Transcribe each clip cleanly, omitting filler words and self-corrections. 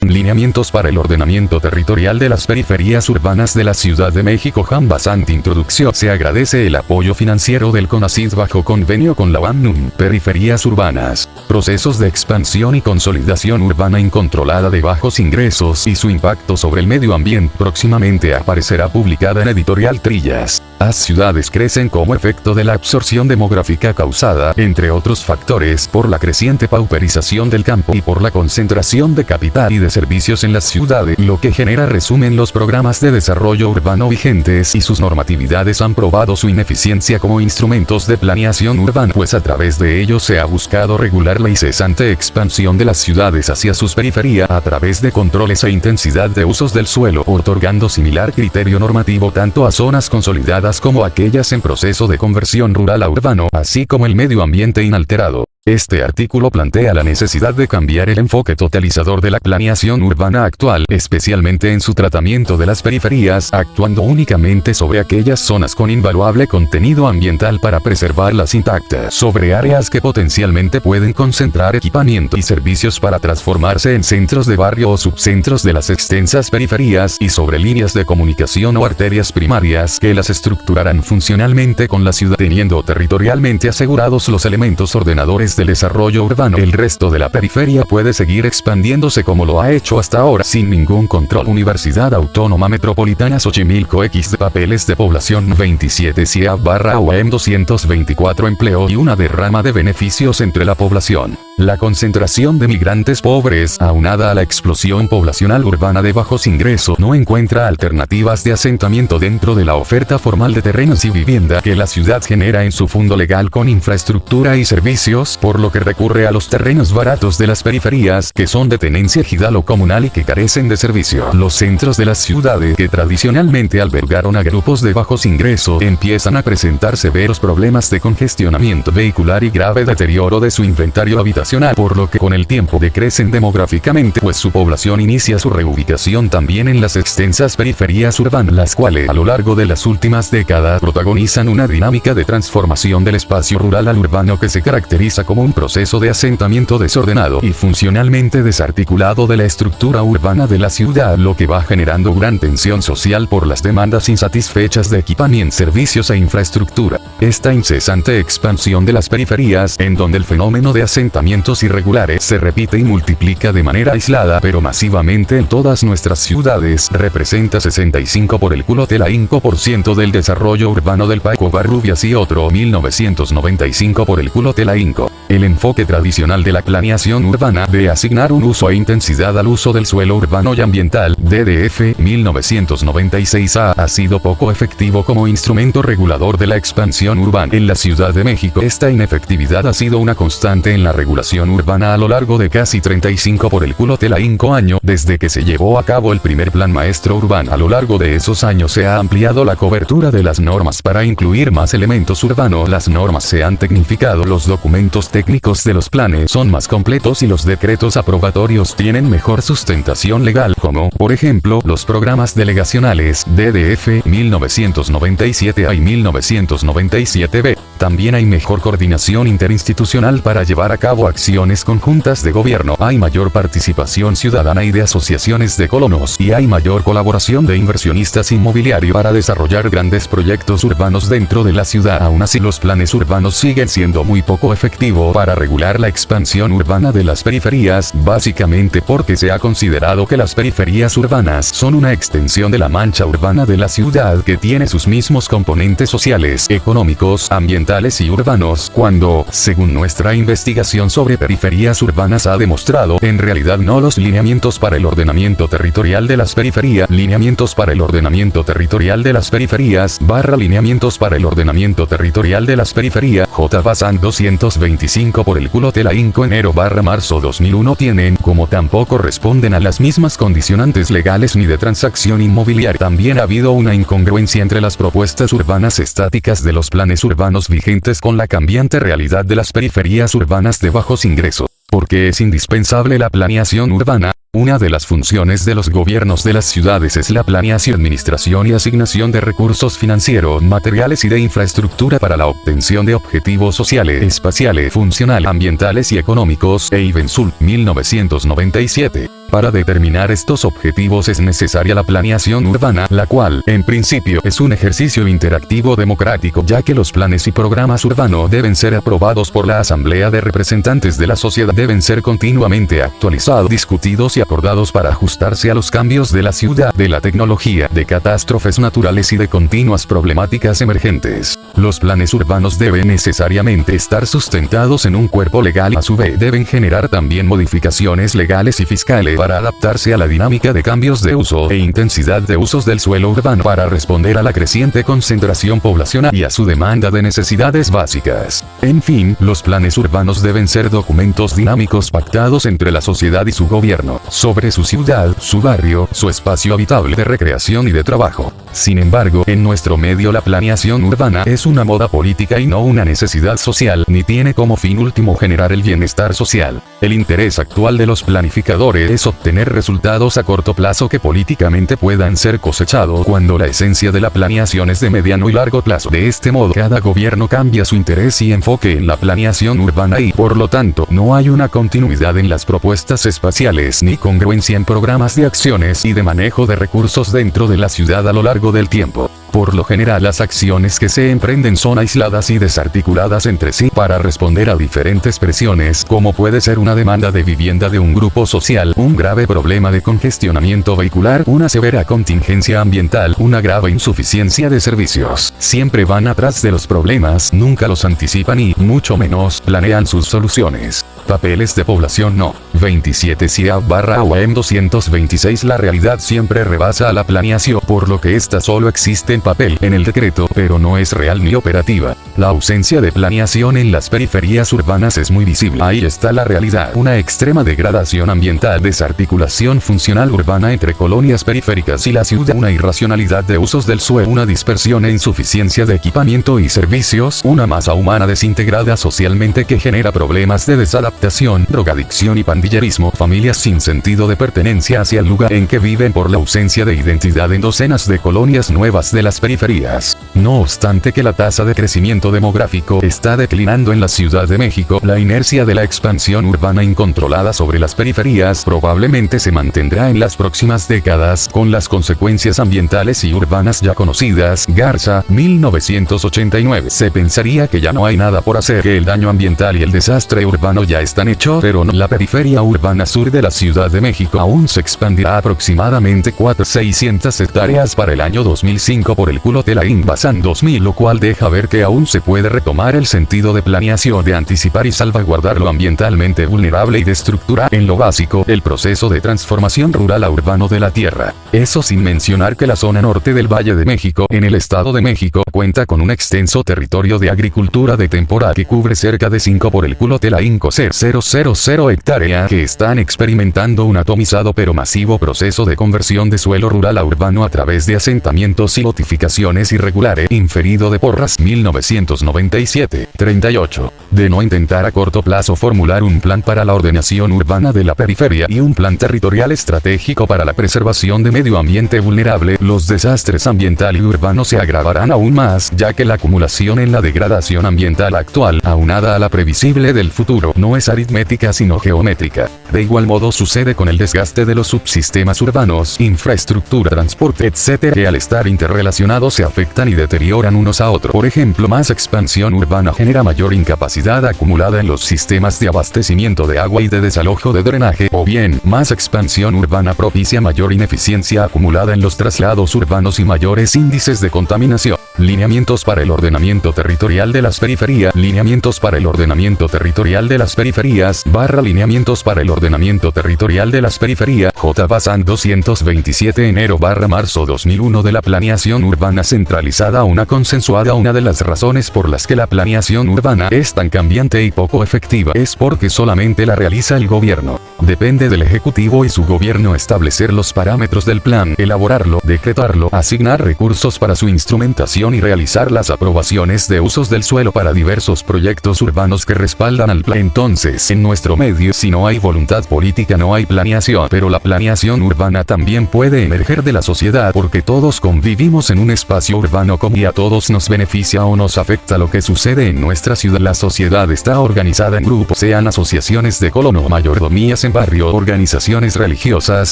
Lineamientos para el ordenamiento territorial de las periferias urbanas de la Ciudad de México. Bastante introducción. Se agradece el apoyo financiero del CONACYT bajo convenio con la UANUM. Periferias urbanas. Procesos de expansión y consolidación urbana incontrolada de bajos ingresos y su impacto sobre el medio ambiente. Próximamente aparecerá publicada en Editorial Trillas. Las ciudades crecen como efecto de la absorción demográfica causada, entre otros factores, por la creciente pauperización del campo y por la concentración de capital y de servicios en las ciudades, lo que genera resumen los programas de desarrollo urbano vigentes y sus normatividades han probado su ineficiencia como instrumentos de planeación urbana, pues a través de ellos se ha buscado regular la incesante expansión de las ciudades hacia sus periferias a través de controles e intensidad de usos del suelo, otorgando similar criterio normativo tanto a zonas consolidadas como aquellas en proceso de conversión rural a urbano, así como el medio ambiente inalterado. Este artículo plantea la necesidad de cambiar el enfoque totalizador de la planeación urbana actual, especialmente en su tratamiento de las periferias, actuando únicamente sobre aquellas zonas con invaluable contenido ambiental para preservarlas intactas, sobre áreas que potencialmente pueden concentrar equipamiento y servicios para transformarse en centros de barrio o subcentros de las extensas periferias, y sobre líneas de comunicación o arterias primarias que las estructurarán funcionalmente con la ciudad, teniendo territorialmente asegurados los elementos ordenadores del desarrollo urbano. El resto de la periferia puede seguir expandiéndose como lo ha hecho hasta ahora sin ningún control. Universidad Autónoma Metropolitana Xochimilco. X de papeles de población 27 CIA/OEM 224 empleo y una derrama de beneficios entre la población. La concentración de migrantes pobres, aunada a la explosión poblacional urbana de bajos ingresos, no encuentra alternativas de asentamiento dentro de la oferta formal de terrenos y vivienda que la ciudad genera en su fondo legal con infraestructura y servicios, por lo que recurre a los terrenos baratos de las periferias, que son de tenencia ejidal o comunal y que carecen de servicio. Los centros de las ciudades, que tradicionalmente albergaron a grupos de bajos ingresos, empiezan a presentar severos problemas de congestionamiento vehicular y grave deterioro de su inventario habitacional, por lo que con el tiempo decrecen demográficamente, pues su población inicia su reubicación también en las extensas periferias urbanas, las cuales a lo largo de las últimas décadas protagonizan una dinámica de transformación del espacio rural al urbano que se caracteriza como un proceso de asentamiento desordenado y funcionalmente desarticulado de la estructura urbana de la ciudad, lo que va generando gran tensión social por las demandas insatisfechas de equipamiento, servicios e infraestructura. Esta incesante expansión de las periferias, en donde el fenómeno de asentamientos irregulares se repite y multiplica de manera aislada pero masivamente en todas nuestras ciudades, representa 65 por el culo de la 5% del desarrollo urbano del país. Covarrubias y otro 1995 por el culo de la INCO. El enfoque tradicional de la planeación urbana, de asignar un uso e intensidad al uso del suelo urbano y ambiental, DDF 1996A, ha sido poco efectivo como instrumento regulador de la expansión urbana. En la Ciudad de México, esta inefectividad ha sido una constante en la regulación urbana a lo largo de casi 35 por el culo de la INCO año, desde que se llevó a cabo el primer plan maestro urbano. A lo largo de esos años se ha ampliado la cobertura de las normas para incluir más elementos urbanos. Las normas se han tecnificado, los documentos técnicos de los planes son más completos y los decretos aprobatorios tienen mejor sustentación legal, como, por ejemplo, los programas delegacionales, DDF 1997A y 1997B. También hay mejor coordinación interinstitucional para llevar a cabo acciones conjuntas de gobierno, hay mayor participación ciudadana y de asociaciones de colonos, y hay mayor colaboración de inversionistas inmobiliarios para desarrollar grandes proyectos urbanos dentro de la ciudad. Aún así, los planes urbanos siguen siendo muy poco efectivos para regular la expansión urbana de las periferias, básicamente porque se ha considerado que las periferias urbanas son una extensión de la mancha urbana de la ciudad que tiene sus mismos componentes sociales, económicos, ambientales y urbanos, cuando, según nuestra investigación sobre periferias urbanas ha demostrado, en realidad no. Los lineamientos para el ordenamiento territorial de las periferias, lineamientos para el ordenamiento territorial de las periferias, lineamientos para el ordenamiento territorial de las periferias, J. Bazán 225 por el culo de la INCO enero/marzo 2001 tienen, como tampoco responden a las mismas condicionantes legales ni de transacción inmobiliaria. También ha habido una incongruencia entre las propuestas urbanas estáticas de los planes urbanos vigentes con la cambiante realidad de las periferias urbanas de bajos ingresos. ¿Por qué es indispensable la planeación urbana? Una de las funciones de los gobiernos de las ciudades es la planeación, administración y asignación de recursos financieros, materiales y de infraestructura para la obtención de objetivos sociales, espaciales, funcionales, ambientales y económicos. Eibensul, 1997. Para determinar estos objetivos es necesaria la planeación urbana, la cual, en principio, es un ejercicio interactivo democrático, ya que los planes y programas urbanos deben ser aprobados por la Asamblea de Representantes de la Sociedad, deben ser continuamente actualizados, discutidos y acordados para ajustarse a los cambios de la ciudad, de la tecnología, de catástrofes naturales y de continuas problemáticas emergentes. Los planes urbanos deben necesariamente estar sustentados en un cuerpo legal y a su vez deben generar también modificaciones legales y fiscales para adaptarse a la dinámica de cambios de uso e intensidad de usos del suelo urbano, para responder a la creciente concentración poblacional y a su demanda de necesidades básicas. En fin, los planes urbanos deben ser documentos dinámicos pactados entre la sociedad y su gobierno, sobre su ciudad, su barrio, su espacio habitable de recreación y de trabajo. Sin embargo, en nuestro medio la planeación urbana es una moda política y no una necesidad social, ni tiene como fin último generar el bienestar social. El interés actual de los planificadores es obtener resultados a corto plazo que políticamente puedan ser cosechados, cuando la esencia de la planeación es de mediano y largo plazo. De este modo, cada gobierno cambia su interés y enfoque en la planeación urbana y, por lo tanto, no hay una continuidad en las propuestas espaciales ni congruencia en programas de acciones y de manejo de recursos dentro de la ciudad a lo largo del tiempo. Por lo general, las acciones que se emprenden son aisladas y desarticuladas entre sí para responder a diferentes presiones, como puede ser una demanda de vivienda de un grupo social, un grave problema de congestionamiento vehicular, una severa contingencia ambiental, una grave insuficiencia de servicios. Siempre van atrás de los problemas, nunca los anticipan y, mucho menos, planean sus soluciones. Papeles de población no. 27 CIA/OAM 226. La realidad siempre rebasa a la planeación, por lo que esta solo existe en papel, en el decreto, pero no es real ni operativa. La ausencia de planeación en las periferias urbanas es muy visible. Ahí está la realidad. Una extrema degradación ambiental, desarticulación funcional urbana entre colonias periféricas y la ciudad, una irracionalidad de usos del suelo, una dispersión e insuficiencia de equipamiento y servicios, una masa humana desintegrada socialmente que genera problemas de desadaptación, drogadicción y pandillerismo, familias sin sentido de pertenencia hacia el lugar en que viven por la ausencia de identidad en docenas de colonias nuevas de las periferias. No obstante que la tasa de crecimiento demográfico está declinando en la Ciudad de México, la inercia de la expansión urbana incontrolada sobre las periferias probablemente se mantendrá en las próximas décadas, con las consecuencias ambientales y urbanas ya conocidas. Garza, 1989. Se pensaría que ya no hay nada por hacer, que el daño ambiental y el desastre urbano ya están hechos, pero no. La periferia urbana sur de la Ciudad de México aún se expandirá aproximadamente 400-600 hectáreas para el año 2005 por el culo de la Invasan 2000, lo cual deja ver que aún se puede retomar el sentido de planeación, de anticipar y salvaguardar lo ambientalmente vulnerable y de estructurar en lo básico el proceso de transformación rural a urbano de la tierra. Eso sin mencionar que la zona norte del Valle de México, en el Estado de México, cuenta con un extenso territorio de agricultura de temporada que cubre cerca de 5 por el culo de la Incocer 000 hectáreas, que están experimentando un atomizado pero masivo proceso de conversión de suelo rural a urbano a través de asentamientos y notificaciones irregulares. Inferido de Porras, 1997. 38. De no intentar a corto plazo formular un plan para la ordenación urbana de la periferia y un plan territorial estratégico para la preservación de medio ambiente vulnerable, los desastres ambiental y urbano se agravarán aún más, ya que la acumulación en la degradación ambiental actual, aunada a la previsible del futuro, no es aritmética sino geométrica. De igual modo sucede con el desgaste de los subsistemas urbanos, infraestructura, transporte, etc., que al estar interrelacionados se afectan y deterioran unos a otros. Por ejemplo, más expansión urbana genera mayor incapacidad acumulada en los sistemas de abastecimiento de agua y de desalojo de drenaje, o bien, más expansión urbana propicia mayor ineficiencia acumulada en los traslados urbanos y mayores índices de contaminación. Lineamientos para el ordenamiento territorial de las periferias. Lineamientos para el ordenamiento territorial de las periferias. Lineamientos para el ordenamiento territorial de las periferias. J. Bazán 227 enero/marzo 2001 de la planeación urbana centralizada a una consensuada. Una de las razones por las que la planeación urbana es tan cambiante y poco efectiva es porque solamente la realiza el gobierno. Depende del Ejecutivo y su gobierno establecer los parámetros del plan, elaborarlo, decretarlo, asignar recursos para su instrumentación licitación y realizar las aprobaciones de usos del suelo para diversos proyectos urbanos que respaldan al plan. Entonces, en nuestro medio, si no hay voluntad política no hay planeación, pero la planeación urbana también puede emerger de la sociedad porque todos convivimos en un espacio urbano común y a todos nos beneficia o nos afecta lo que sucede en nuestra ciudad. La sociedad está organizada en grupos, sean asociaciones de colono, mayordomías en barrio, organizaciones religiosas,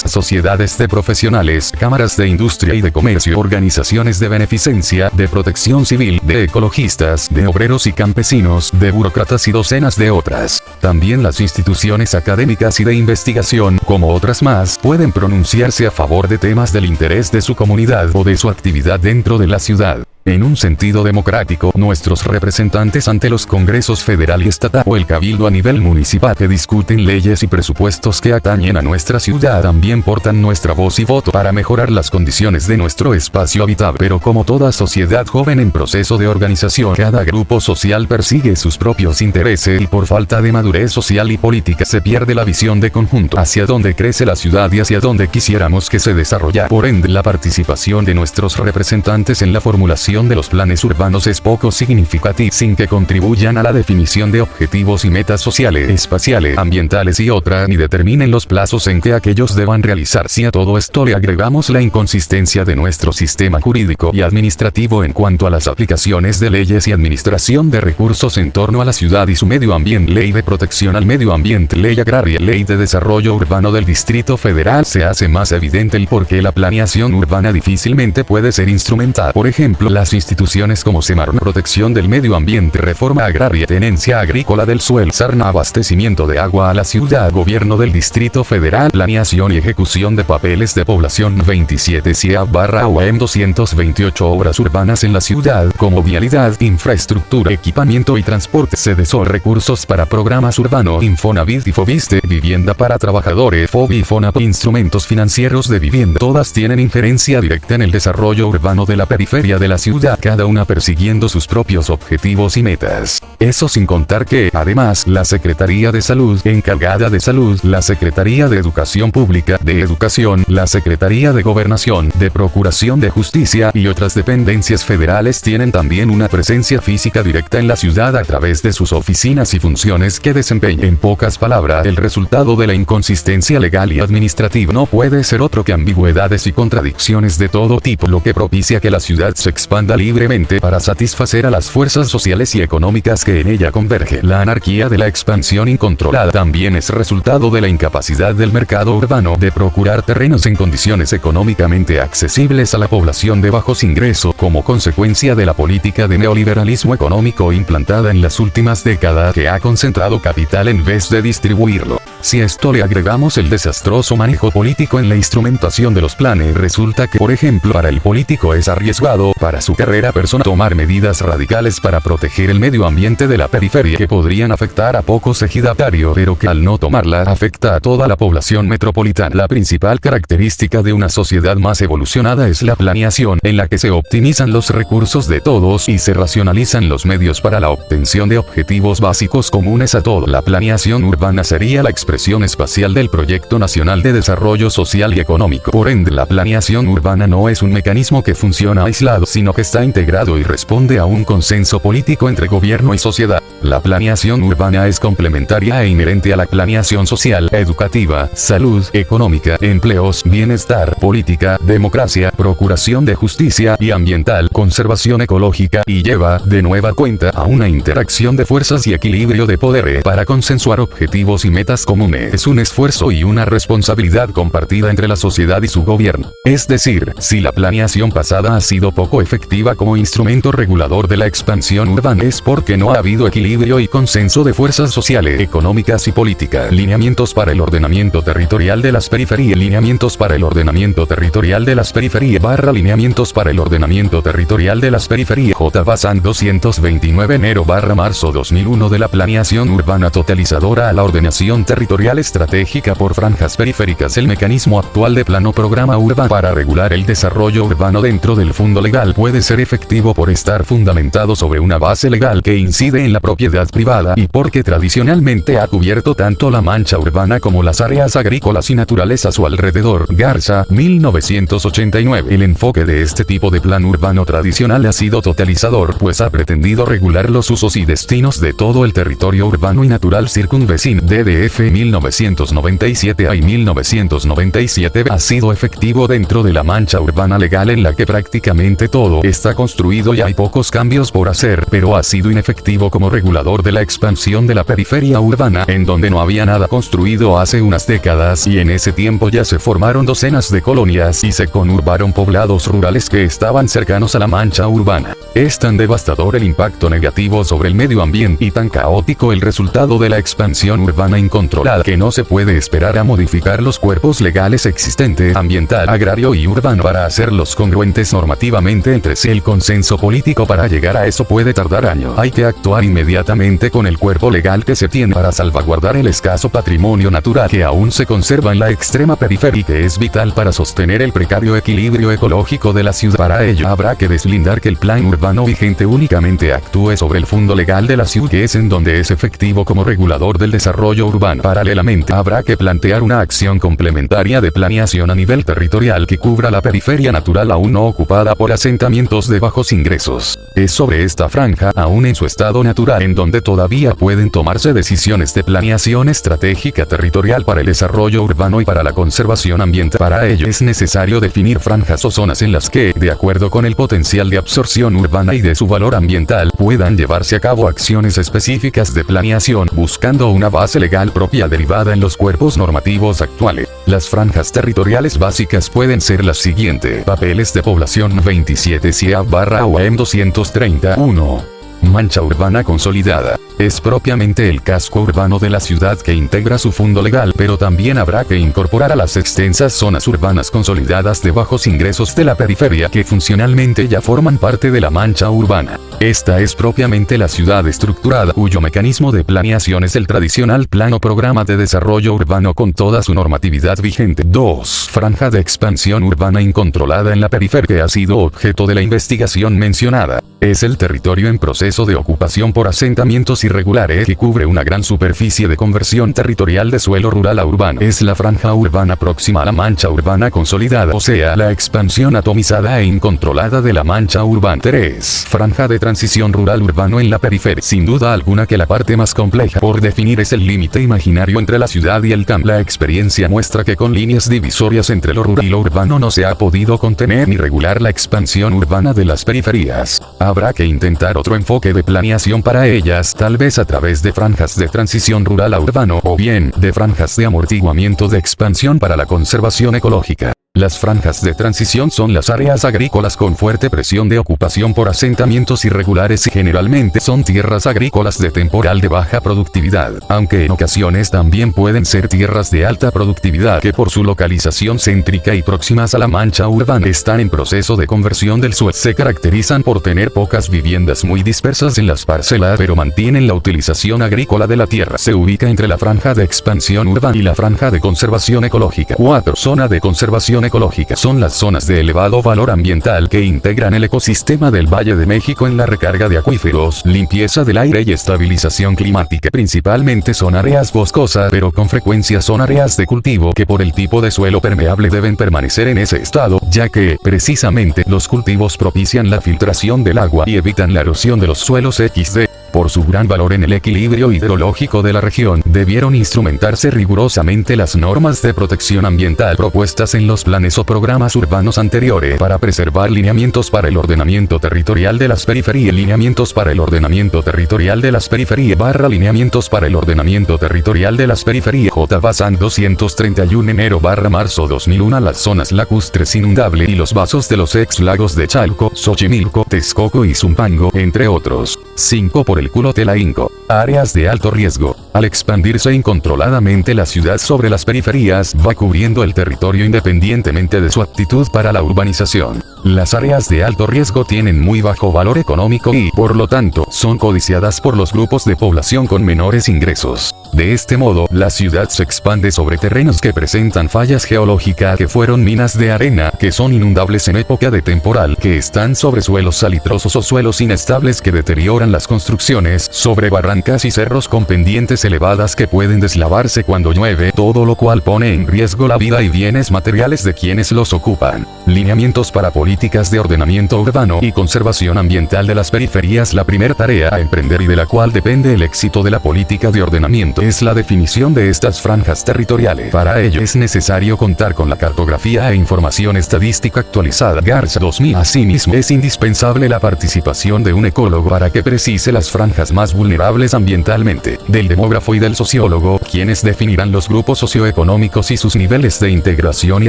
sociedades de profesionales, cámaras de industria y de comercio, organizaciones de beneficencia, de protección civil, de ecologistas, de obreros y campesinos, de burócratas y docenas de otras. También las instituciones académicas y de investigación, como otras más, pueden pronunciarse a favor de temas del interés de su comunidad o de su actividad dentro de la ciudad. En un sentido democrático, nuestros representantes ante los congresos federal y estatal o el cabildo a nivel municipal que discuten leyes y presupuestos que atañen a nuestra ciudad también portan nuestra voz y voto para mejorar las condiciones de nuestro espacio habitable. Pero como toda sociedad joven en proceso de organización, cada grupo social persigue sus propios intereses y por falta de madurez social y política se pierde la visión de conjunto hacia donde crece la ciudad y hacia donde quisiéramos que se desarrollara. Por ende, la participación de nuestros representantes en la formulación de los planes urbanos es poco significativa sin que contribuyan a la definición de objetivos y metas sociales, espaciales, ambientales y otras, ni determinen los plazos en que aquellos deban realizar. Si a todo esto le agregamos la inconsistencia de nuestro sistema jurídico y administrativo en cuanto a las aplicaciones de leyes y administración de recursos en torno a la ciudad y su medio ambiente, ley de protección al medio ambiente, ley agraria, ley de desarrollo urbano del Distrito Federal, se hace más evidente el por qué la planeación urbana difícilmente puede ser instrumentada. Por ejemplo, las instituciones como Semarnat, protección del medio ambiente, reforma agraria, tenencia agrícola del suelo, Sarna, abastecimiento de agua a la ciudad, gobierno del Distrito Federal, planeación y ejecución de papeles de población 27 CIA/OEM 228 obras urbanas en la ciudad, como vialidad, infraestructura, equipamiento y transporte, CDSOL, recursos para programas urbanos, Infonavit y Foviste, vivienda para trabajadores, FOBI y FONAP, instrumentos financieros de vivienda, todas tienen injerencia directa en el desarrollo urbano de la periferia de la ciudad, cada una persiguiendo sus propios objetivos y metas. Eso sin contar que, además, la Secretaría de Salud, encargada de salud, la Secretaría de Educación Pública, de Educación, la Secretaría de Gobernación, de Procuración de Justicia y otras dependencias federales tienen también una presencia física directa en la ciudad a través de sus oficinas y funciones que desempeñan. En pocas palabras, el resultado de la inconsistencia legal y administrativa no puede ser otro que ambigüedades y contradicciones de todo tipo, lo que propicia que la ciudad se expanda libremente para satisfacer a las fuerzas sociales y económicas que en ella convergen. La anarquía de la expansión incontrolada también es resultado de la incapacidad del mercado urbano de procurar terrenos en condiciones económicamente accesibles a la población de bajos ingresos, como consecuencia de la política de neoliberalismo económico implantada en las últimas décadas que ha concentrado capital en vez de distribuirlo. Si a esto le agregamos el desastroso manejo político en la instrumentación de los planes, resulta que, por ejemplo, para el político es arriesgado, para su carrera personal, tomar medidas radicales para proteger el medio ambiente de la periferia que podrían afectar a pocos ejidatarios, pero que al no tomarla afecta a toda la población metropolitana. La principal característica de una sociedad más evolucionada es la planeación, en la que se optimizan los recursos de todos y se racionalizan los medios para la obtención de objetivos básicos comunes a todos. La planeación urbana sería la expresión espacial del Proyecto Nacional de Desarrollo Social y Económico. Por ende, la planeación urbana no es un mecanismo que funciona aislado, sino que está integrado y responde a un consenso político entre gobierno y sociedad. La planeación urbana es complementaria e inherente a la planeación social, educativa, salud, económica, empleos, bienestar, política, democracia, procuración de justicia y ambiental, conservación ecológica, y lleva, de nueva cuenta, a una interacción de fuerzas y equilibrio de poderes para consensuar objetivos y metas comunes. Es un esfuerzo y una responsabilidad compartida entre la sociedad y su gobierno. Es decir, si la planeación pasada ha sido poco efectiva como instrumento regulador de la expansión urbana, es porque no ha habido equilibrio y consenso de fuerzas sociales, económicas y políticas. Lineamientos para el ordenamiento territorial de las periferias. Lineamientos para el ordenamiento territorial de las periferias / lineamientos para el ordenamiento territorial de las periferias. J. Bazán 229 enero / marzo 2001 de la planeación urbana totalizadora a la ordenación territorial estratégica por franjas periféricas. El mecanismo actual de plano programa urbano para regular el desarrollo urbano dentro del fondo legal puede puede ser efectivo por estar fundamentado sobre una base legal que incide en la propiedad privada y porque tradicionalmente ha cubierto tanto la mancha urbana como las áreas agrícolas y naturales a su alrededor. Garza, 1989. El enfoque de este tipo de plan urbano tradicional ha sido totalizador, pues ha pretendido regular los usos y destinos de todo el territorio urbano y natural circunvecino. DDF 1997 a 1997 ha sido efectivo dentro de la mancha urbana legal en la que prácticamente todo está construido y hay pocos cambios por hacer, pero ha sido inefectivo como regulador de la expansión de la periferia urbana, en donde no había nada construido hace unas décadas y en ese tiempo ya se formaron docenas de colonias y se conurbaron poblados rurales que estaban cercanos a la mancha urbana. Es tan devastador el impacto negativo sobre el medio ambiente y tan caótico el resultado de la expansión urbana incontrolada que no se puede esperar a modificar los cuerpos legales existentes, ambiental, agrario y urbano, para hacerlos congruentes normativamente entre sí. El consenso político para llegar a eso puede tardar años. Hay que actuar inmediatamente con el cuerpo legal que se tiene para salvaguardar el escaso patrimonio natural que aún se conserva en la extrema periferia y que es vital para sostener el precario equilibrio ecológico de la ciudad. Para ello habrá que deslindar que el plan urbano vigente únicamente actúe sobre el fondo legal de la ciudad, que es en donde es efectivo como regulador del desarrollo urbano. Paralelamente habrá que plantear una acción complementaria de planeación a nivel territorial que cubra la periferia natural aún no ocupada por asentamientos de bajos ingresos. Es sobre esta franja, aún en su estado natural, en donde todavía pueden tomarse decisiones de planeación estratégica territorial para el desarrollo urbano y para la conservación ambiental. Para ello es necesario definir franjas o zonas en las que, de acuerdo con el potencial de absorción urbana y de su valor ambiental, puedan llevarse a cabo acciones específicas de planeación, buscando una base legal propia derivada en los cuerpos normativos actuales. Las franjas territoriales básicas pueden ser las siguientes: papeles de población 27 CIA/OM 231. Mancha urbana consolidada. Es propiamente el casco urbano de la ciudad que integra su fondo legal, pero también habrá que incorporar a las extensas zonas urbanas consolidadas de bajos ingresos de la periferia que funcionalmente ya forman parte de la mancha urbana. Esta es propiamente la ciudad estructurada, cuyo mecanismo de planeación es el tradicional plan o programa de desarrollo urbano con toda su normatividad vigente. 2. Franja de expansión urbana incontrolada en la periferia, que ha sido objeto de la investigación mencionada. Es el territorio en proceso de ocupación por asentamientos irregulares que cubre una gran superficie de conversión territorial de suelo rural a urbano. Es la franja urbana próxima a la mancha urbana consolidada, o sea, la expansión atomizada e incontrolada de la mancha urbana. 3. Franja de transición rural urbano en la periferia. Sin duda alguna que la parte más compleja por definir es el límite imaginario entre la ciudad y el campo. La experiencia muestra que con líneas divisorias entre lo rural y lo urbano no se ha podido contener ni regular la expansión urbana de las periferias. Habrá que intentar otro enfoque de planeación para ellas, tal vez a través de franjas de transición rural a urbano, o bien, de franjas de amortiguamiento de expansión para la conservación ecológica. Las franjas de transición son las áreas agrícolas con fuerte presión de ocupación por asentamientos irregulares y generalmente son tierras agrícolas de temporal de baja productividad, aunque en ocasiones también pueden ser tierras de alta productividad que por su localización céntrica y próximas a la mancha urbana están en proceso de conversión del suelo. Se caracterizan por tener pocas viviendas muy dispersas en las parcelas, pero mantienen la utilización agrícola de la tierra. Se ubica entre la franja de expansión urbana y la franja de conservación ecológica. 4. Zona de conservación ecológica. Son las zonas de elevado valor ambiental que integran el ecosistema del Valle de México en la recarga de acuíferos, limpieza del aire y estabilización climática. Principalmente son áreas boscosas, pero con frecuencia son áreas de cultivo que por el tipo de suelo permeable deben permanecer en ese estado, ya que, precisamente, los cultivos propician la filtración del agua y evitan la erosión de los suelos XD. Por su gran valor en el equilibrio hidrológico de la región, debieron instrumentarse rigurosamente las normas de protección ambiental propuestas en los planes o programas urbanos anteriores para preservar lineamientos para el ordenamiento territorial de las periferias, lineamientos para el ordenamiento territorial de las periferias / lineamientos para el ordenamiento territorial de las periferias. J. Bazán 231 enero/marzo 2001. Las zonas lacustres inundables y los vasos de los ex lagos de Chalco, Xochimilco, Texcoco y Zumpango, entre otros. 5. Por el culo de la Inco. Áreas de alto riesgo. Al expandirse incontroladamente la ciudad sobre las periferias, va cubriendo el territorio independientemente de su aptitud para la urbanización. Las áreas de alto riesgo tienen muy bajo valor económico y, por lo tanto, son codiciadas por los grupos de población con menores ingresos. De este modo, la ciudad se expande sobre terrenos que presentan fallas geológicas que fueron minas de arena, que son inundables en época de temporal, que están sobre suelos salitrosos o suelos inestables que deterioran las construcciones, sobre barrancas y cerros con pendientes elevadas que pueden deslavarse cuando llueve, todo lo cual pone en riesgo la vida y bienes materiales de quienes los ocupan. Lineamientos para políticas de ordenamiento urbano y conservación ambiental de las periferias. La primera tarea a emprender y de la cual depende el éxito de la política de ordenamiento es la definición de estas franjas territoriales. Para ello es necesario contar con la cartografía e información estadística actualizada. Garza 2000. Asimismo, es indispensable la participación de un ecólogo para que precise las franjas más vulnerables ambientalmente, del demógrafo y del sociólogo, quienes definirán los grupos socioeconómicos y sus niveles de integración y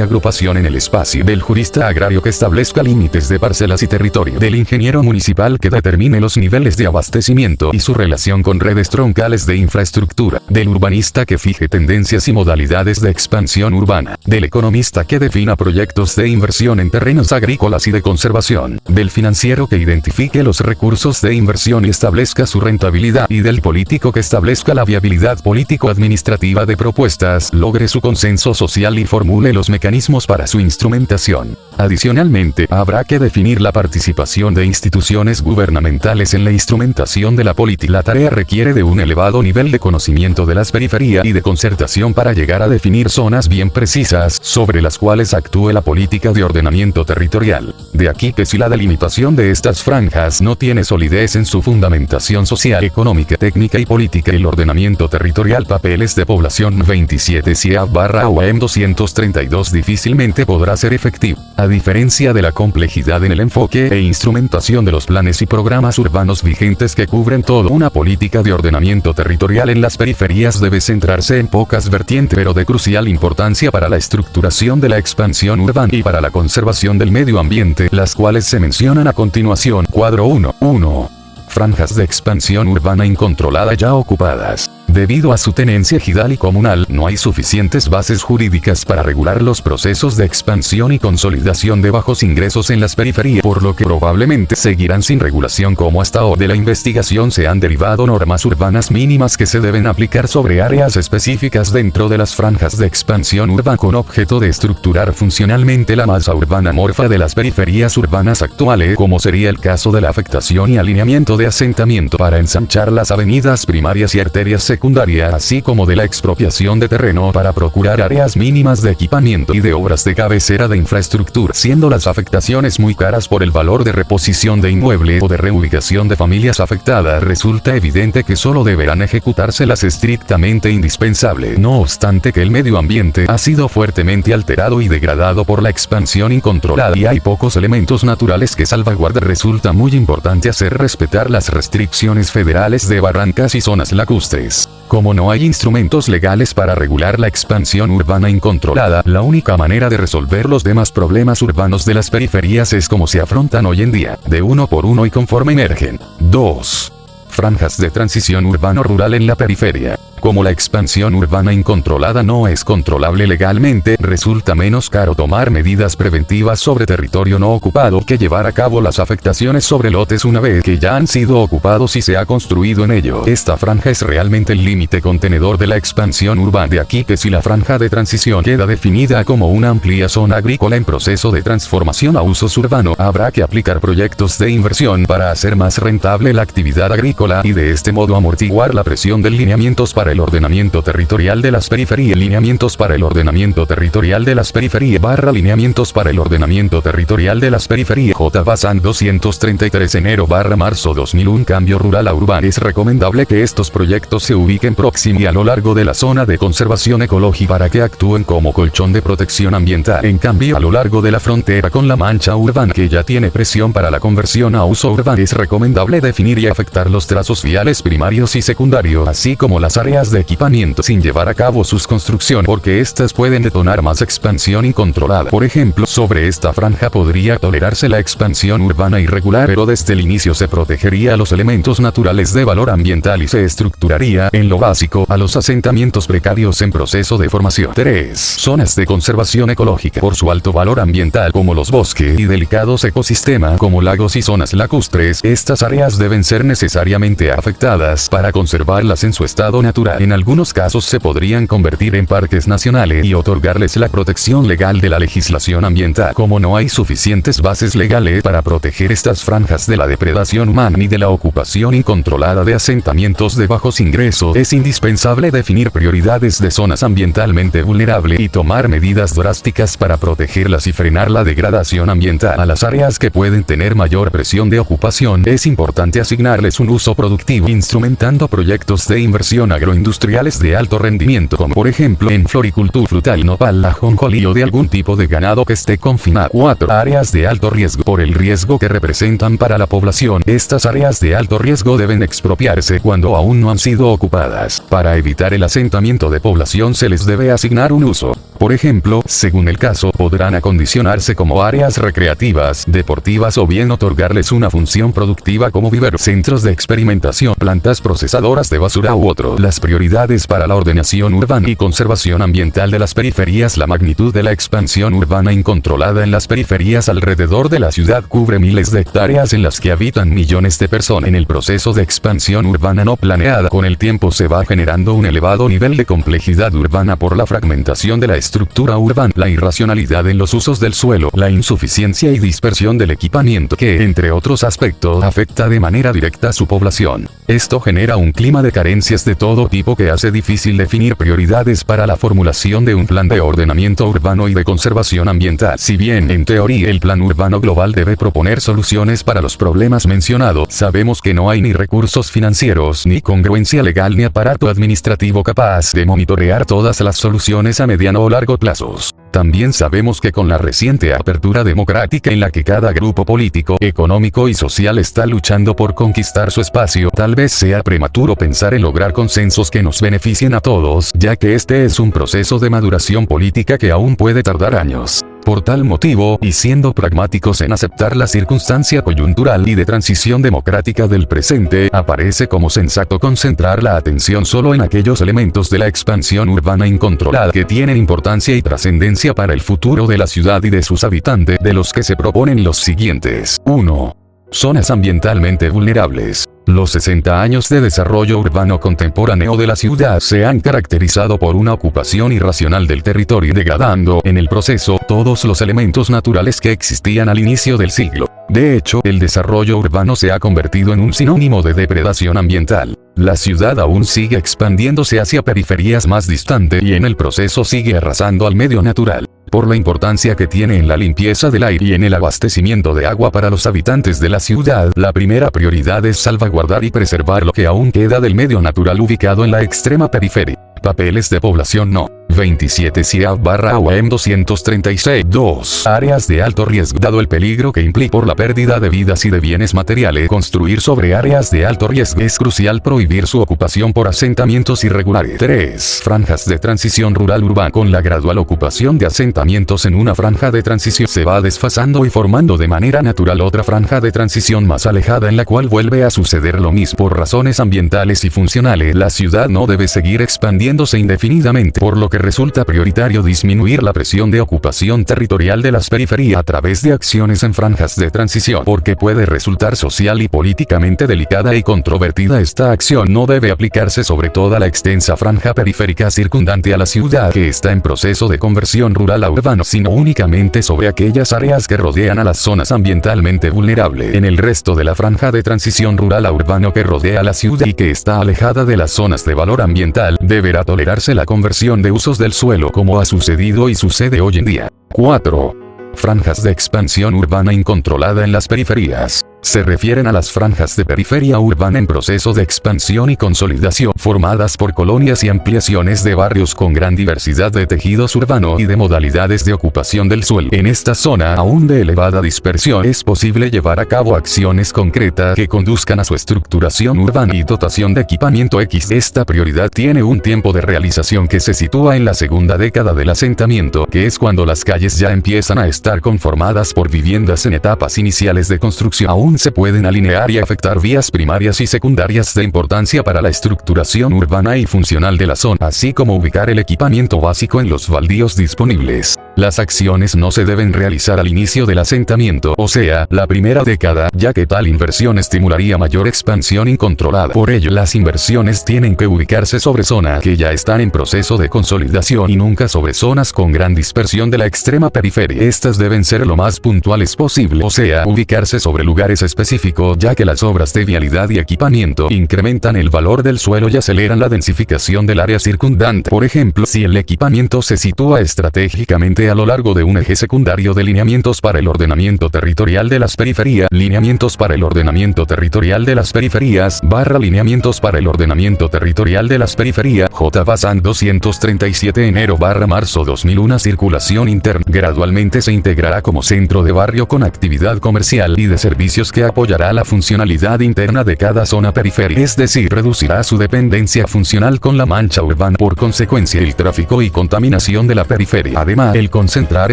agrupación en el espacio, del jurista agrario que establezca límites de parcelas y territorio, del ingeniero municipal que determine los niveles de abastecimiento y su relación con redes troncales de infraestructura, del urbanista que fije tendencias y modalidades de expansión urbana, del economista que defina proyectos de inversión en terrenos agrícolas y de conservación, del financiero que identifique los recursos de inversión y establezca su rentabilidad, y del político que establezca la viabilidad político-administrativa de propuestas, logre su consenso social y formule los mecanismos para su instrumentación. Adicionalmente, habrá que definir la participación de instituciones gubernamentales en la instrumentación de la política. La tarea requiere de un elevado nivel de conocimiento de las periferias y de concertación para llegar a definir zonas bien precisas sobre las cuales actúe la política de ordenamiento territorial. De aquí que si la delimitación de estas franjas no tiene solidez en su fundamentación social, económica, técnica y política, el ordenamiento territorial Papeles de Población 27 CIA/OAM 232 difícilmente podrá ser efectivo. A diferencia de la complejidad en el enfoque e instrumentación de los planes y programas urbanos vigentes que cubren todo, una política de ordenamiento territorial en las periferias debe centrarse en pocas vertientes pero de crucial importancia para la estructuración de la expansión urbana y para la conservación del medio ambiente, las cuales se mencionan a continuación. Cuadro 1. Franjas de expansión urbana incontrolada ya ocupadas. Debido a su tenencia ejidal y comunal, no hay suficientes bases jurídicas para regular los procesos de expansión y consolidación de bajos ingresos en las periferias, por lo que probablemente seguirán sin regulación como hasta ahora. De la investigación se han derivado normas urbanas mínimas que se deben aplicar sobre áreas específicas dentro de las franjas de expansión urbana con objeto de estructurar funcionalmente la masa urbana morfa de las periferias urbanas actuales, como sería el caso de la afectación y alineamiento de asentamiento para ensanchar las avenidas primarias y arterias secundaria, así como de la expropiación de terreno para procurar áreas mínimas de equipamiento y de obras de cabecera de infraestructura, siendo las afectaciones muy caras por el valor de reposición de inmuebles o de reubicación de familias afectadas. Resulta evidente que solo deberán ejecutarse las estrictamente indispensables, no obstante que el medio ambiente ha sido fuertemente alterado y degradado por la expansión incontrolada y hay pocos elementos naturales que salvaguardar. Resulta muy importante hacer respetar las restricciones federales de barrancas y zonas lacustres. Como no hay instrumentos legales para regular la expansión urbana incontrolada, la única manera de resolver los demás problemas urbanos de las periferias es como se afrontan hoy en día, de uno por uno y conforme emergen. 2. Franjas de transición urbano-rural en la periferia. Como la expansión urbana incontrolada no es controlable legalmente, resulta menos caro tomar medidas preventivas sobre territorio no ocupado que llevar a cabo las afectaciones sobre lotes una vez que ya han sido ocupados y se ha construido en ellos. Esta franja es realmente el límite contenedor de la expansión urbana. De aquí que si la franja de transición queda definida como una amplia zona agrícola en proceso de transformación a usos urbanos, habrá que aplicar proyectos de inversión para hacer más rentable la actividad agrícola y de este modo amortiguar la presión de lineamientos para el ordenamiento territorial de las periferias. Lineamientos para el ordenamiento territorial de las periferias / lineamientos para el ordenamiento territorial de las periferias. J. Bazán 233 enero / marzo 2001. Cambio rural a urbano. Es recomendable que estos proyectos se ubiquen próximos y a lo largo de la zona de conservación ecológica para que actúen como colchón de protección ambiental. En cambio, a lo largo de la frontera con la mancha urbana que ya tiene presión para la conversión a uso urbano, es recomendable definir y afectar los trazos viales primarios y secundarios, así como las áreas de equipamiento sin llevar a cabo sus construcciones, porque estas pueden detonar más expansión incontrolada. Por ejemplo, sobre esta franja podría tolerarse la expansión urbana irregular, pero desde el inicio se protegería a los elementos naturales de valor ambiental y se estructuraría, en lo básico, a los asentamientos precarios en proceso de formación. 3. Zonas de conservación ecológica. Por su alto valor ambiental, como los bosques y delicados ecosistemas como lagos y zonas lacustres, estas áreas deben ser necesariamente afectadas para conservarlas en su estado natural. natural. En algunos casos se podrían convertir en parques nacionales y otorgarles la protección legal de la legislación ambiental. Como no hay suficientes bases legales para proteger estas franjas de la depredación humana ni de la ocupación incontrolada de asentamientos de bajos ingresos, es indispensable definir prioridades de zonas ambientalmente vulnerables y tomar medidas drásticas para protegerlas y frenar la degradación ambiental. A las áreas que pueden tener mayor presión de ocupación, es importante asignarles un uso productivo, instrumentando proyectos de inversión agroindustriales de alto rendimiento, como por ejemplo en floricultura frutal, nopal, ajonjolí o de algún tipo de ganado que esté confinado. 4. Áreas de alto riesgo. Por el riesgo que representan para la población, estas áreas de alto riesgo deben expropiarse cuando aún no han sido ocupadas. Para evitar el asentamiento de población se les debe asignar un uso. Por ejemplo, según el caso, podrán acondicionarse como áreas recreativas, deportivas o bien otorgarles una función productiva como viveros, centros de experimentación, plantas procesadoras de basura u otro. Las prioridades para la ordenación urbana y conservación ambiental de las periferias. La magnitud de la expansión urbana incontrolada en las periferias alrededor de la ciudad cubre miles de hectáreas en las que habitan millones de personas. En el proceso de expansión urbana no planeada, con el tiempo se va generando un elevado nivel de complejidad urbana por la fragmentación de la estructura urbana, la irracionalidad en los usos del suelo, la insuficiencia y dispersión del equipamiento que, entre otros aspectos, afecta de manera directa a su población. Esto genera un clima de carencias de todo tipo que hace difícil definir prioridades para la formulación de un plan de ordenamiento urbano y de conservación ambiental. Si bien, en teoría, el plan urbano global debe proponer soluciones para los problemas mencionados, sabemos que no hay ni recursos financieros, ni congruencia legal ni aparato administrativo capaz de monitorear todas las soluciones a mediano o largo plazos. También sabemos que con la reciente apertura democrática en la que cada grupo político, económico y social está luchando por conquistar su espacio, tal vez sea prematuro pensar en lograr consensos que nos beneficien a todos, ya que este es un proceso de maduración política que aún puede tardar años. Por tal motivo, y siendo pragmáticos en aceptar la circunstancia coyuntural y de transición democrática del presente, aparece como sensato concentrar la atención solo en aquellos elementos de la expansión urbana incontrolada que tienen importancia y trascendencia para el futuro de la ciudad y de sus habitantes, de los que se proponen los siguientes. 1. Zonas ambientalmente vulnerables. Los 60 años de desarrollo urbano contemporáneo de la ciudad se han caracterizado por una ocupación irracional del territorio, degradando, en el proceso, todos los elementos naturales que existían al inicio del siglo. De hecho, el desarrollo urbano se ha convertido en un sinónimo de depredación ambiental. La ciudad aún sigue expandiéndose hacia periferias más distantes y en el proceso sigue arrasando al medio natural. Por la importancia que tiene en la limpieza del aire y en el abastecimiento de agua para los habitantes de la ciudad, la primera prioridad es salvaguardar y preservar lo que aún queda del medio natural ubicado en la extrema periferia. Papeles de población no. 27 CIAF/OEM 236. 2. Áreas de alto riesgo. Dado el peligro que implica por la pérdida de vidas y de bienes materiales, construir sobre áreas de alto riesgo es crucial prohibir su ocupación por asentamientos irregulares. 3. Franjas de transición rural-urbana. Con la gradual ocupación de asentamientos en una franja de transición, se va desfasando y formando de manera natural otra franja de transición más alejada en la cual vuelve a suceder lo mismo. Por razones ambientales y funcionales, la ciudad no debe seguir expandiéndose indefinidamente, por lo que resulta prioritario disminuir la presión de ocupación territorial de las periferias a través de acciones en franjas de transición, porque puede resultar social y políticamente delicada y controvertida. Esta acción no debe aplicarse sobre toda la extensa franja periférica circundante a la ciudad que está en proceso de conversión rural a urbano, sino únicamente sobre aquellas áreas que rodean a las zonas ambientalmente vulnerables. En el resto de la franja de transición rural a urbano que rodea a la ciudad y que está alejada de las zonas de valor ambiental, deberá tolerarse la conversión de usos del suelo, como ha sucedido y sucede hoy en día. 4. Franjas de expansión urbana incontrolada en las periferias. Se refieren a las franjas de periferia urbana en proceso de expansión y consolidación, formadas por colonias y ampliaciones de barrios con gran diversidad de tejidos urbanos y de modalidades de ocupación del suelo. En esta zona, aún de elevada dispersión, es posible llevar a cabo acciones concretas que conduzcan a su estructuración urbana y dotación de equipamiento X. Esta prioridad tiene un tiempo de realización que se sitúa en la segunda década del asentamiento, que es cuando las calles ya empiezan a estar conformadas por viviendas en etapas iniciales de construcción. Aún aún se pueden alinear y afectar vías primarias y secundarias de importancia para la estructuración urbana y funcional de la zona, así como ubicar el equipamiento básico en los baldíos disponibles. Las acciones no se deben realizar al inicio del asentamiento, o sea, la primera década, ya que tal inversión estimularía mayor expansión incontrolada. Por ello, las inversiones tienen que ubicarse sobre zonas que ya están en proceso de consolidación y nunca sobre zonas con gran dispersión de la extrema periferia. Estas deben ser lo más puntuales posible, o sea, ubicarse sobre lugares específicos, ya que las obras de vialidad y equipamiento incrementan el valor del suelo y aceleran la densificación del área circundante. Por ejemplo, si el equipamiento se sitúa estratégicamente a lo largo de un eje secundario de lineamientos para el ordenamiento territorial de las periferias, lineamientos para el ordenamiento territorial de las periferias, lineamientos para el ordenamiento territorial de las periferias, J. Bazán 237 enero/marzo 2001. Circulación interna gradualmente se integrará como centro de barrio con actividad comercial y de servicios que apoyará la funcionalidad interna de cada zona periférica, es decir, reducirá su dependencia funcional con la mancha urbana, por consecuencia el tráfico y contaminación de la periferia. Además, el concentrar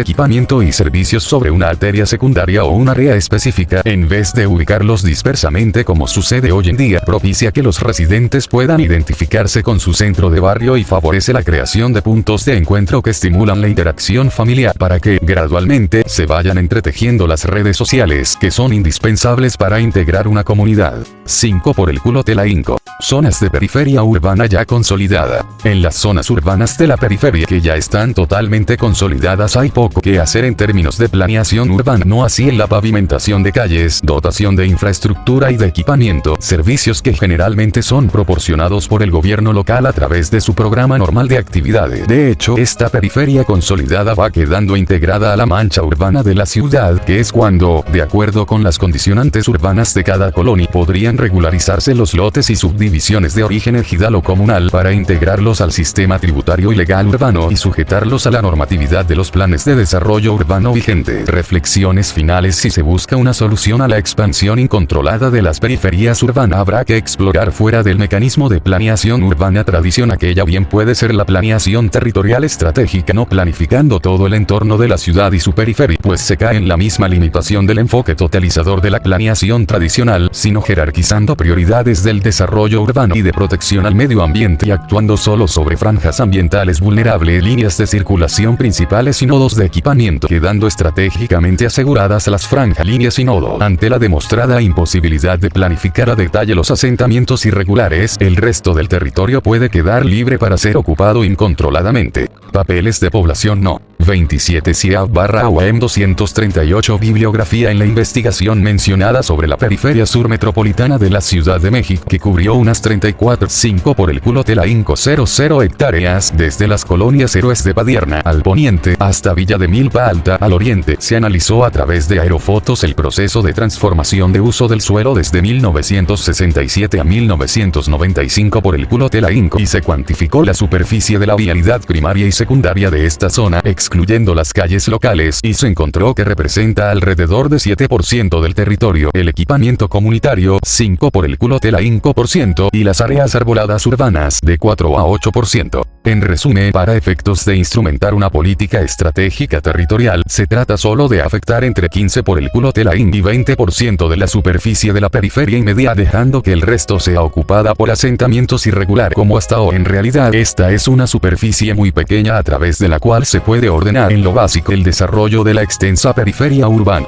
equipamiento y servicios sobre una arteria secundaria o un área específica, en vez de ubicarlos dispersamente como sucede hoy en día, propicia que los residentes puedan identificarse con su centro de barrio y favorece la creación de puntos de encuentro que estimulan la interacción familiar para que, gradualmente, se vayan entretejiendo las redes sociales que son indispensables para integrar una comunidad. 5. Por el culo te la hinco. Zonas de periferia urbana ya consolidada. En las zonas urbanas de la periferia que ya están totalmente consolidadas hay poco que hacer en términos de planeación urbana, no así en la pavimentación de calles, dotación de infraestructura y de equipamiento, servicios que generalmente son proporcionados por el gobierno local a través de su programa normal de actividades. De hecho, esta periferia consolidada va quedando integrada a la mancha urbana de la ciudad, que es cuando, de acuerdo con las condicionantes urbanas de cada colonia, podrían regularizarse los lotes y subdivisiones de origen ejidal o comunal para integrarlos al sistema tributario y legal urbano y sujetarlos a la normatividad de los planes de desarrollo urbano vigentes. Reflexiones finales. Si se busca una solución a la expansión incontrolada de las periferias urbanas, habrá que explorar fuera del mecanismo de planeación urbana tradicional, aquella bien puede ser la planeación territorial estratégica, no planificando todo el entorno de la ciudad y su periferia, pues se cae en la misma limitación del enfoque totalizador de la planeación tradicional, sino jerarquizando prioridades del desarrollo urbano y de protección al medio ambiente y actuando solo sobre franjas ambientales vulnerables, líneas de circulación principales y nodos de equipamiento, quedando estratégicamente aseguradas las franjas, líneas y nodos. Ante la demostrada imposibilidad de planificar a detalle los asentamientos irregulares, el resto del territorio puede quedar libre para ser ocupado incontroladamente. Papeles de población no. 27 CIAF/AUM 238. Bibliografía. En la investigación mencionada sobre la periferia sur metropolitana de la Ciudad de México, que cubrió unas 34,5 por el culo te la hinco 00 hectáreas, desde las colonias Héroes de Padierna al poniente hasta Villa de Milpa Alta al oriente, se analizó a través de aerofotos el proceso de transformación de uso del suelo desde 1967 a 1995 por el culo te la hinco, y se cuantificó la superficie de la vialidad primaria y secundaria de esta zona, excluyendo las calles locales, y se encontró que representa alrededor de 7% del territorio, el equipamiento comunitario 5 por el culo te la hinco por ciento, y las áreas arboladas urbanas de 4 a 8%. En resumen, para efectos de instrumentar una política estratégica territorial, se trata solo de afectar entre 15 por el culo te la hinco y 20% de la superficie de la periferia inmediata, dejando que el resto sea ocupada por asentamientos irregulares como hasta ahora. En realidad, esta es una superficie muy pequeña a través de la cual se puede ordenar en lo básico el desarrollo de la extensa periferia urbana.